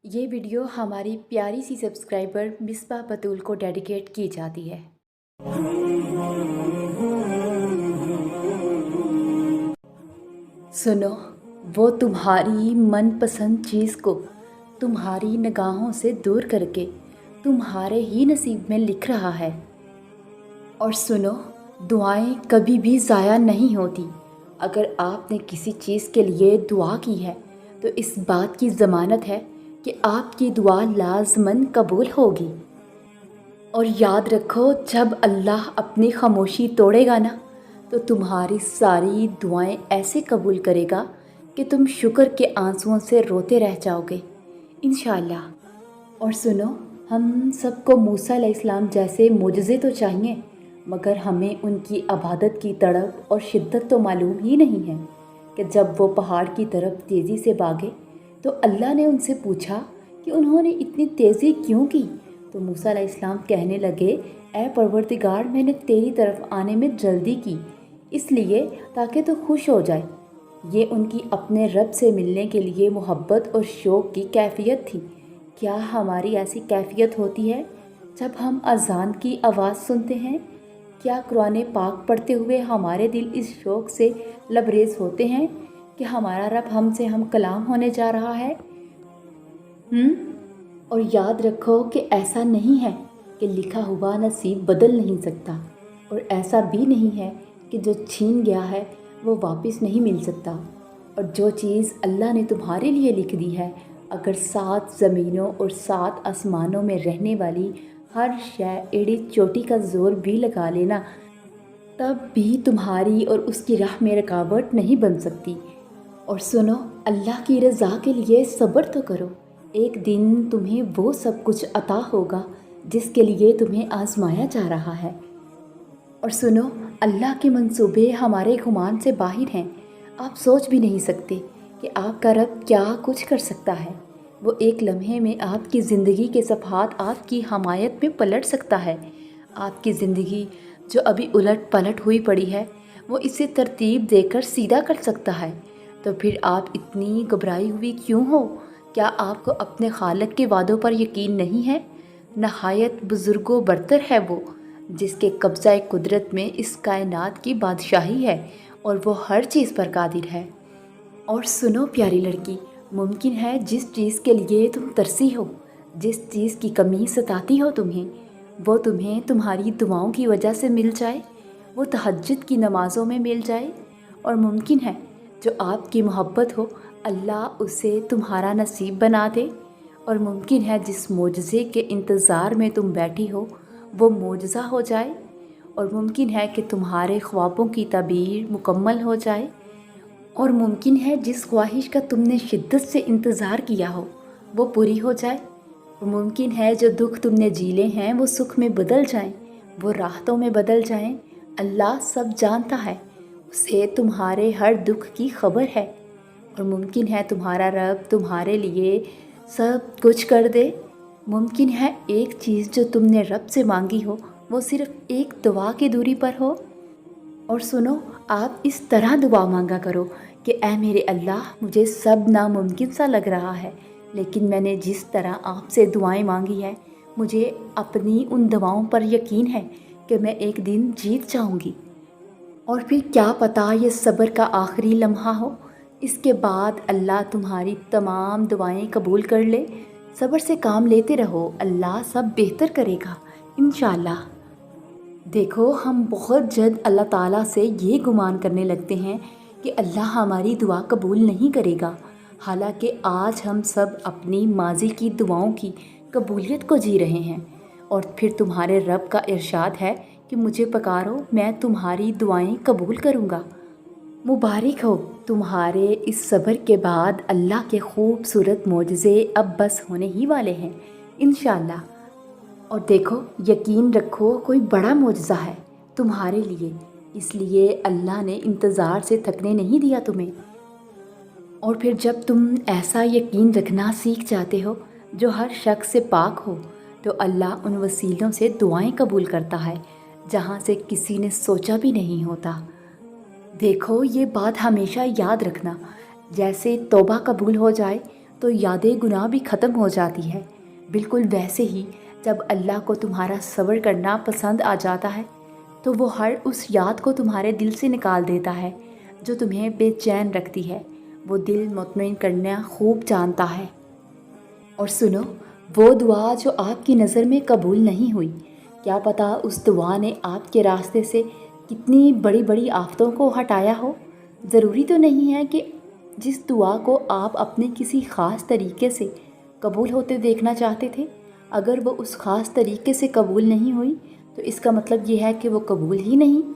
ये वीडियो हमारी प्यारी सी सब्सक्राइबर मिसबा बतूल को डेडिकेट की जाती है। सुनो, वो तुम्हारी मनपसंद चीज़ को तुम्हारी निगाहों से दूर करके तुम्हारे ही नसीब में लिख रहा है। और सुनो, दुआएं कभी भी ज़ाया नहीं होती। अगर आपने किसी चीज़ के लिए दुआ की है तो इस बात की ज़मानत है कि आपकी दुआ लाज़मन कबूल होगी। और याद रखो, जब अल्लाह अपनी खामोशी तोड़ेगा ना तो तुम्हारी सारी दुआएं ऐसे कबूल करेगा कि तुम शुक्र के आंसुओं से रोते रह जाओगे इंशाअल्लाह। और सुनो, हम सबको मूसा अलैहिस्सलाम जैसे मोजज़े तो चाहिए, मगर हमें उनकी इबादत की तड़प और शिद्दत तो मालूम ही नहीं है कि जब वो पहाड़ की तरफ तेज़ी से भागे तो अल्लाह ने उनसे पूछा कि उन्होंने इतनी तेज़ी क्यों की। तो मूसा अलैहिस्सलाम कहने लगे, ऐ परवरदिगार, मैंने तेरी तरफ आने में जल्दी की इसलिए ताकि तो खुश हो जाए। ये उनकी अपने रब से मिलने के लिए मोहब्बत और शौक़ की कैफियत थी। क्या हमारी ऐसी कैफियत होती है जब हम अज़ान की आवाज़ सुनते हैं? क्या कुरान पाक पढ़ते हुए हमारे दिल इस शौक़ से लबरेज़ होते हैं कि हमारा रब हमसे हम कलाम होने जा रहा है? और याद रखो कि ऐसा नहीं है कि लिखा हुआ नसीब बदल नहीं सकता, और ऐसा भी नहीं है कि जो छीन गया है वो वापस नहीं मिल सकता। और जो चीज़ अल्लाह ने तुम्हारे लिए लिख दी है, अगर 7 ज़मीनों और 7 आसमानों में रहने वाली हर शय एड़ी चोटी का ज़ोर भी लगा लेना, तब भी तुम्हारी और उसकी राह में रुकावट नहीं बन सकती। और सुनो, अल्लाह की रज़ा के लिए सब्र तो करो। एक दिन तुम्हें वो सब कुछ अता होगा जिसके लिए तुम्हें आजमाया जा रहा है। और सुनो, अल्लाह के मंसूबे हमारे गुमान से बाहर हैं। आप सोच भी नहीं सकते कि आपका रब क्या कुछ कर सकता है। वो एक लम्हे में आपकी ज़िंदगी के सफ़हात आपकी हमायत में पलट सकता है। आपकी ज़िंदगी जो अभी उलट पलट हुई पड़ी है, वो इसे तरतीब देकर सीधा कर सकता है। तो फिर आप इतनी घबराई हुई क्यों हो? क्या आपको अपने खालिक के वादों पर यकीन नहीं है? नहायत बुज़ुर्गो बरतर है वो, जिसके कब्ज़ा कुदरत में इस कायनात की बादशाही है, और वो हर चीज़ पर कादिर है। और सुनो प्यारी लड़की, मुमकिन है जिस चीज़ के लिए तुम तरसी हो, जिस चीज़ की कमी सताती हो तुम्हें, वो तुम्हें तुम्हारी दुआओं की वजह से मिल जाए, वो तहज्जुद की नमाज़ों में मिल जाए। और मुमकिन है जो आपकी मोहब्बत हो, अल्लाह उसे तुम्हारा नसीब बना दे। और मुमकिन है जिस मोजज़े के इंतज़ार में तुम बैठी हो वो मोजज़ा हो जाए। और मुमकिन है कि तुम्हारे ख्वाबों की ताबीर मुकम्मल हो जाए। और मुमकिन है जिस ख्वाहिश का तुमने शिद्दत से इंतज़ार किया हो वो पूरी हो जाए। और मुमकिन है जो दुख तुमने झेले हैं वो सुख में बदल जाएं, वो राहतों में बदल जाएं। अल्लाह सब जानता है, उसे तुम्हारे हर दुख की खबर है। और मुमकिन है तुम्हारा रब तुम्हारे लिए सब कुछ कर दे। मुमकिन है एक चीज़ जो तुमने रब से मांगी हो वो सिर्फ़ एक दुआ की दूरी पर हो। और सुनो, आप इस तरह दुआ मांगा करो कि ऐ मेरे अल्लाह, मुझे सब नामुमकिन सा लग रहा है, लेकिन मैंने जिस तरह आपसे दुआएं मांगी है, मुझे अपनी उन दुआओं पर यकीन है कि मैं एक दिन जीत जाऊंगी। और फिर क्या पता ये सब्र का आखिरी लम्हा हो, इसके बाद अल्लाह तुम्हारी तमाम दुआएं कबूल कर ले। सब्र से काम लेते रहो, अल्लाह सब बेहतर करेगा इंशाअल्लाह। देखो, हम बहुत जल्द अल्लाह ताला से ये गुमान करने लगते हैं कि अल्लाह हमारी दुआ कबूल नहीं करेगा। हालांकि आज हम सब अपनी माजी की दुआओं की कबूलियत को जी रहे हैं। और फिर तुम्हारे रब का इरशाद है कि मुझे पुकारो, मैं तुम्हारी दुआएं कबूल करूँगा। मुबारक हो तुम्हारे इस सब्र के बाद, अल्लाह के खूबसूरत मोजज़े अब बस होने ही वाले हैं इंशाअल्लाह। और देखो, यकीन रखो, कोई बड़ा मोजज़ा है तुम्हारे लिए, इसलिए अल्लाह ने इंतज़ार से थकने नहीं दिया तुम्हें। और फिर जब तुम ऐसा यकीन रखना सीख जाते हो जो हर शख्स से पाक हो, तो अल्लाह उन वसीलों से दुआएं कबूल करता है जहाँ से किसी ने सोचा भी नहीं होता। देखो, ये बात हमेशा याद रखना, जैसे तौबा कबूल हो जाए تو یادیں گناہ بھی ختم ہو جاتی ہے۔ بالکل ویسے ہی جب اللہ کو تمہارا صبر کرنا پسند آ جاتا ہے تو وہ ہر اس یاد کو تمہارے دل سے نکال دیتا ہے جو تمہیں بے چین رکھتی ہے۔ وہ دل مطمئن کرنا خوب جانتا ہے۔ اور سنو، وہ دعا جو آپ کی نظر میں قبول نہیں ہوئی، کیا پتہ اس دعا نے آپ کے راستے سے کتنی بڑی بڑی آفتوں کو ہٹایا ہو۔ ضروری تو نہیں ہے کہ جس دعا کو آپ اپنے کسی خاص طریقے سے قبول ہوتے دیکھنا چاہتے تھے، اگر وہ اس خاص طریقے سے قبول نہیں ہوئی تو اس کا مطلب یہ ہے کہ وہ قبول ہی نہیں۔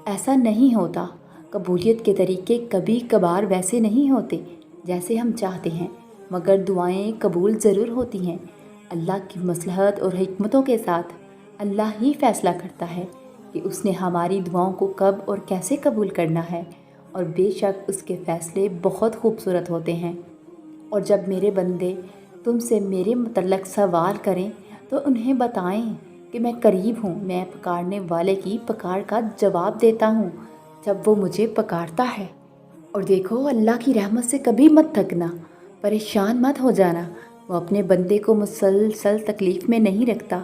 ایسا نہیں ہوتا۔ قبولیت کے طریقے کبھی کبھار ویسے نہیں ہوتے جیسے ہم چاہتے ہیں، مگر دعائیں قبول ضرور ہوتی ہیں، اللہ کی مصلحت اور حکمتوں کے ساتھ۔ اللہ ہی فیصلہ کرتا ہے کہ اس نے ہماری دعاؤں کو کب اور کیسے قبول کرنا ہے، اور بے شک اس کے فیصلے بہت خوبصورت ہوتے ہیں۔ اور جب میرے بندے تم سے میرے متعلق سوال کریں تو انہیں بتائیں کہ میں قریب ہوں، میں پکارنے والے کی پکار کا جواب دیتا ہوں جب وہ مجھے پکارتا ہے۔ اور دیکھو، اللہ کی رحمت سے کبھی مت تھکنا، پریشان مت ہو جانا۔ وہ اپنے بندے کو مسلسل تکلیف میں نہیں رکھتا۔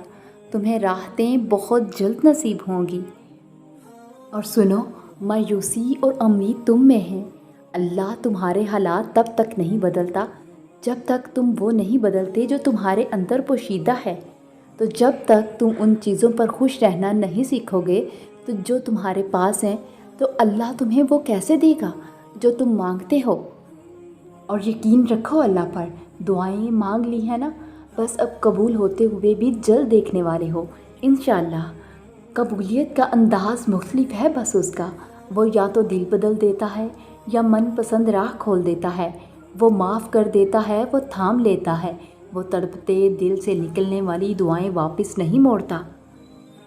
تمہیں راحتیں بہت جلد نصیب ہوں گی۔ اور سنو، مایوسی اور امید تم میں ہے۔ اللہ تمہارے حالات تب تک نہیں بدلتا جب تک تم وہ نہیں بدلتے جو تمہارے اندر پوشیدہ ہے۔ تو جب تک تم ان چیزوں پر خوش رہنا نہیں سیکھو گے تو جو تمہارے پاس ہیں، تو اللہ تمہیں وہ کیسے دے گا جو تم مانگتے ہو۔ اور یقین رکھو اللہ پر، دعائیں مانگ لی ہیں نا، بس اب قبول ہوتے ہوئے بھی جلد دیکھنے والے ہو انشاءاللہ۔ قبولیت کا انداز مختلف ہے، بس اس کا وہ یا تو دل بدل دیتا ہے یا من پسند راہ کھول دیتا ہے، وہ معاف کر دیتا ہے، وہ تھام لیتا ہے، وہ تڑپتے دل سے نکلنے والی دعائیں واپس نہیں موڑتا۔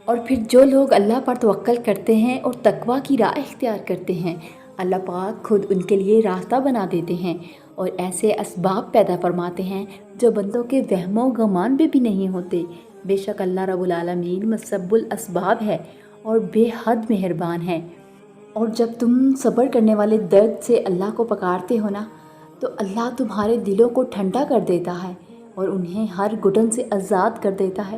اور پھر جو لوگ اللہ پر توکل کرتے ہیں اور تقویٰ کی راہ اختیار کرتے ہیں، اللہ پاک خود ان کے لیے راستہ بنا دیتے ہیں اور ایسے اسباب پیدا فرماتے ہیں جو بندوں کے وہم و گمان بھی نہیں ہوتے۔ بے شک اللہ رب العالمین مسبب الاسباب ہے اور بے حد مہربان ہے۔ اور جب تم صبر کرنے والے درد سے اللہ کو پکارتے ہو نا، تو اللہ تمہارے دلوں کو ٹھنڈا کر دیتا ہے اور انہیں ہر گھٹن سے آزاد کر دیتا ہے۔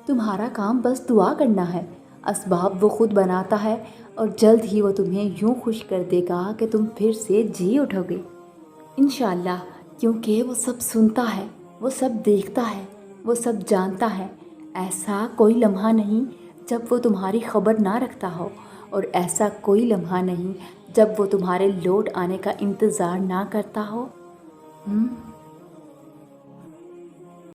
تمہارا کام بس دعا کرنا ہے، اسباب وہ خود بناتا ہے اور جلد ہی وہ تمہیں یوں خوش کر دے گا کہ تم پھر سے جی اٹھو گے انشاءاللہ، کیونکہ وہ سب سنتا ہے، وہ سب دیکھتا ہے، وہ سب جانتا ہے۔ ایسا کوئی لمحہ نہیں جب وہ تمہاری خبر نہ رکھتا ہو، اور ایسا کوئی لمحہ نہیں جب وہ تمہارے لوٹ آنے کا انتظار نہ کرتا ہو۔